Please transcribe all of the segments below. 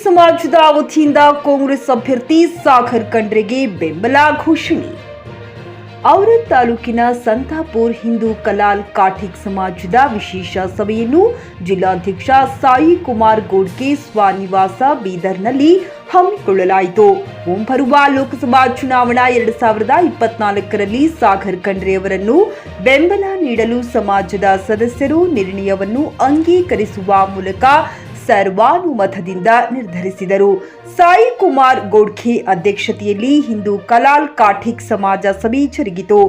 ಸಮಾಜದ ವತಿಯಿಂದ ಕಾಂಗ್ರೆಸ್ ಅಭ್ಯರ್ಥಿ ಸಾಗರ್ ಖಂಡ್ರೆಗೆ ಬೆಂಬಲ ಘೋಷಣೆ. ಔರಾದ್ ತಾಲೂಕಿನ ಸಂತಾಪುರ್ ಹಿಂದೂ ಕಲಾಲ್ ಕಾಠಿಕ್ ಸಮಾಜದ ವಿಶೇಷ ಸಭೆಯನ್ನು ಜಿಲ್ಲಾಧ್ಯಕ್ಷ ಸಾಯಿ ಕುಮಾರ್ ಗೋಡ್ಕೆ ಸ್ವನಿವಾಸ ಬೀದರ್ನಲ್ಲಿ ಹಮ್ಮಿಕೊಳ್ಳಲಾಯಿತು. ಮುಂಬರುವ ಲೋಕಸಭಾ ಚುನಾವಣಾ 2024ರಲ್ಲಿ ಸಾಗರ್ ಖಂಡ್ರೆ ಅವರನ್ನು ಬೆಂಬಲ ನೀಡಲು ಸಮಾಜದ ಸದಸ್ಯರು ನಿರ್ಣಯವನ್ನು ಅಂಗೀಕರಿಸುವ ಮೂಲಕ ಸರ್ವಾನುಮತದಿಂದ ನಿರ್ಧರಿಸಿದರು. ಸಾಯಿ ಕುಮಾರ್ ಗೋಡ್ಖೆ ಅಧ್ಯಕ್ಷತೆಯಲ್ಲಿ ಹಿಂದೂ ಕಲಾಲ್ ಕಾಠಿಕ್ ಸಮಾಜ ಸಭೆ ಜರುಗಿತು.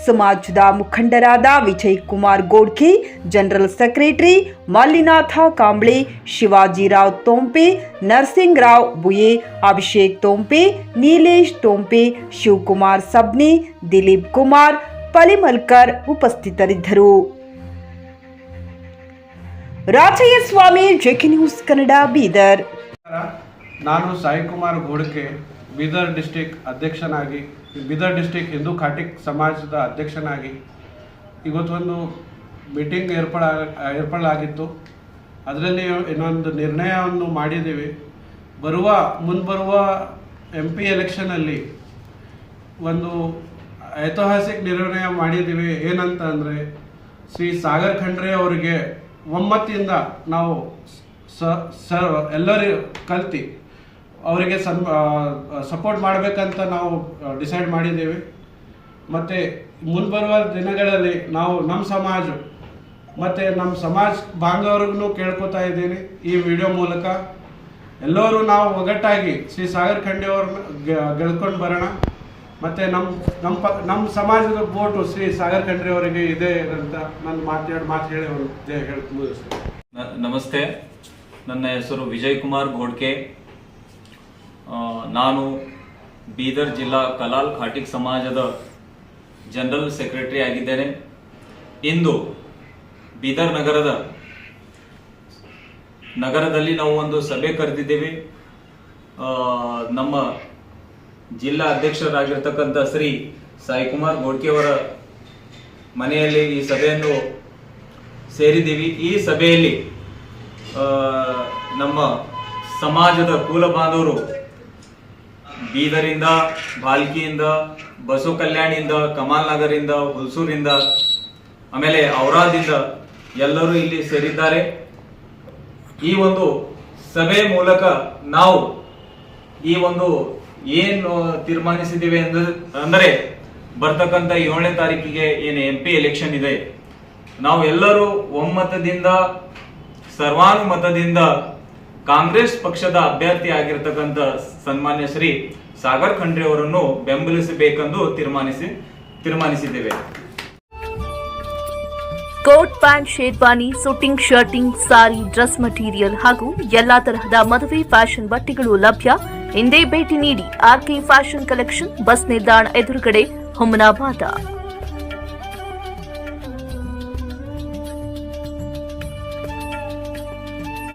ಸಮಾಜದ ಮುಖಂಡರಾದ ವಿಜಯ್ ಕುಮಾರ್ ಗೋಡ್ಖೆ, ಜನರಲ್ ಸೆಕ್ರೆಟರಿ ಮಲ್ಲಿನಾಥ ಕಾಂಬ್ಳೆ, ಶಿವಾಜಿರಾವ್ ತೋಂಪೆ, ನರಸಿಂಗರಾವ್ ಬುಯೆ, ಅಭಿಷೇಕ್ ತೋಂಪೆ, ನೀಲೇಶ್ ತೋಂಪೆ, ಶಿವಕುಮಾರ್ ಸಬ್ನೆ, ದಿಲೀಪ್ ಕುಮಾರ್ ಪಲಿಮಲ್ಕರ್ ಉಪಸ್ಥಿತರಿದ್ದರು. ರಾಜಯ್ಯ ಸ್ವಾಮಿ, ಜೆಕೆ ನ್ಯೂಸ್ ಕನ್ನಡ, ಬೀದರ್. ನಾನು ಸಾಯಿ ಕುಮಾರ್ ಗೋಡ್ಕೆ ಬೀದರ್ ಡಿಸ್ಟ್ರಿಕ್ಟ್ ಅಧ್ಯಕ್ಷನಾಗಿ, ಬೀದರ್ ಡಿಸ್ಟ್ರಿಕ್ಟ್ ಹಿಂದೂ ಕಾಠಿಕ್ ಸಮಾಜದ ಅಧ್ಯಕ್ಷನಾಗಿ ಇವತ್ತೊಂದು ಮೀಟಿಂಗ್ ಏರ್ಪಡಲಾಗಿತ್ತು. ಅದರಲ್ಲಿ ಇನ್ನೊಂದು ನಿರ್ಣಯವನ್ನು ಮಾಡಿದ್ದೀವಿ. ಮುಂಬರುವ MP ಎಲೆಕ್ಷನಲ್ಲಿ ಒಂದು ಐತಿಹಾಸಿಕ ನಿರ್ಣಯ ಮಾಡಿದ್ದೀವಿ. ಏನಂತ ಅಂದರೆ, ಶ್ರೀ ಸಾಗರ್ ಖಂಡ್ರೆ ಅವರಿಗೆ ಒಮ್ಮತದಿಂದ ನಾವು ಎಲ್ಲರೂ ಕಲ್ತು ಅವರಿಗೆ ಸಪೋರ್ಟ್ ಮಾಡಬೇಕಂತ ನಾವು ಡಿಸೈಡ್ ಮಾಡಿದ್ದೇವೆ. ಮತ್ತು ಮುಂಬರುವ ದಿನಗಳಲ್ಲಿ ನಾವು ನಮ್ಮ ಸಮಾಜ ಮತ್ತು ನಮ್ಮ ಸಮಾಜ ಬಾಂಧವರಿಗೂ ಕೇಳ್ಕೊತಾ ಇದ್ದೀನಿ, ಈ ವಿಡಿಯೋ ಮೂಲಕ ಎಲ್ಲರೂ ನಾವು ಒಗ್ಗಟ್ಟಾಗಿ ಶ್ರೀ ಸಾಗರ್ ಖಂಡ್ರೆ ಅವ್ರನ್ನ ಗೆಳ್ಕೊಂಡು ಬರೋಣ. ಮತ್ತು ನಮ್ಮ ಸಮಾಜದ ವೋಟು ಶ್ರೀ ಸಾಗರ್ ಖಂಡ್ರೆ ಅವರಿಗೆ ಇದೆ ಅಂತ ನಾನು ಮಾತು ಹೇಳಿ ಅವರು ಮುಗಿಸ್ತೇನೆ. ನಮಸ್ತೆ, ನನ್ನ ಹೆಸರು ವಿಜಯ್ ಕುಮಾರ್ ಗೋಡ್ಕೆ. ನಾನು ಬೀದರ್ ಜಿಲ್ಲಾ ಕಲಾಲ್ ಕಾಠಿಕ್ ಸಮಾಜದ ಜನರಲ್ ಸೆಕ್ರೆಟರಿ ಆಗಿದ್ದೇನೆ. ಇಂದು ಬೀದರ್ ನಗರದಲ್ಲಿ ನಾವು ಒಂದು ಸಭೆ ಕರೆದಿದ್ದೇವೆ. ನಮ್ಮ ಜಿಲ್ಲಾ ಅಧ್ಯಕ್ಷರಾಗಿರ್ತಕ್ಕಂಥ ಶ್ರೀ ಸಾಯಿ ಕುಮಾರ್ ಗೋಡ್ಕೆ ಅವರ ಮನೆಯಲ್ಲಿ ಈ ಸಭೆಯನ್ನು ಸೇರಿದ್ದೀವಿ. ಈ ಸಭೆಯಲ್ಲಿ ನಮ್ಮ ಸಮಾಜದ ಕುಲ ಬಾಂಧವರು ಬೀದರಿಂದ, ಭಾಲ್ಕಿಯಿಂದ, ಬಸವ ಕಲ್ಯಾಣಿಯಿಂದ, ಕಮಾಲ್ ನಗರಿಂದ, ಹುಲ್ಸೂರಿಂದ, ಆಮೇಲೆ ಔರಾದಿಂದ ಎಲ್ಲರೂ ಇಲ್ಲಿ ಸೇರಿದ್ದಾರೆ. ಈ ಒಂದು ಸಭೆ ಮೂಲಕ ನಾವು ಈ ಒಂದು ಏನು ತೀರ್ಮಾನಿಸಿದ್ದೀವಿ ಅಂದರೆ, ಬರ್ತಕ್ಕಂಥ 7ನೇ ತಾರೀಕಿಗೆ ಏನು MP ಎಲೆಕ್ಷನ್ ಇದೆ, ನಾವು ಎಲ್ಲರೂ ಒಮ್ಮತದಿಂದ ಸರ್ವಾನುಮತದಿಂದ ಕಾಂಗ್ರೆಸ್ ಪಕ್ಷದ ಅಭ್ಯರ್ಥಿ ಆಗಿರ್ತಕ್ಕಂಥ ಸನ್ಮಾನ್ಯ ಶ್ರೀ ಸಾಗರ್ ಖಂಡ್ರೆ ಅವರನ್ನು ಬೆಂಬಲಿಸಬೇಕೆಂದು ತೀರ್ಮಾನಿಸಿದ್ದೇವೆ. Coat pant, sherwani, suiting, shirting, sari, dress material ಹಾಗೂ ಎಲ್ಲಾ ತರಹದ ಮದುವೆ ಫ್ಯಾಷನ್ ಬಟ್ಟೆಗಳು ಲಭ್ಯ. ಹಿಂದೆ ಭೇಟಿ ನೀಡಿ RK ಫ್ಯಾಷನ್ ಕಲೆಕ್ಷನ್, ಬಸ್ ನಿಲ್ದಾಣ ಎದುರುಗಡೆ, ಹುಮನಾಬಾದ.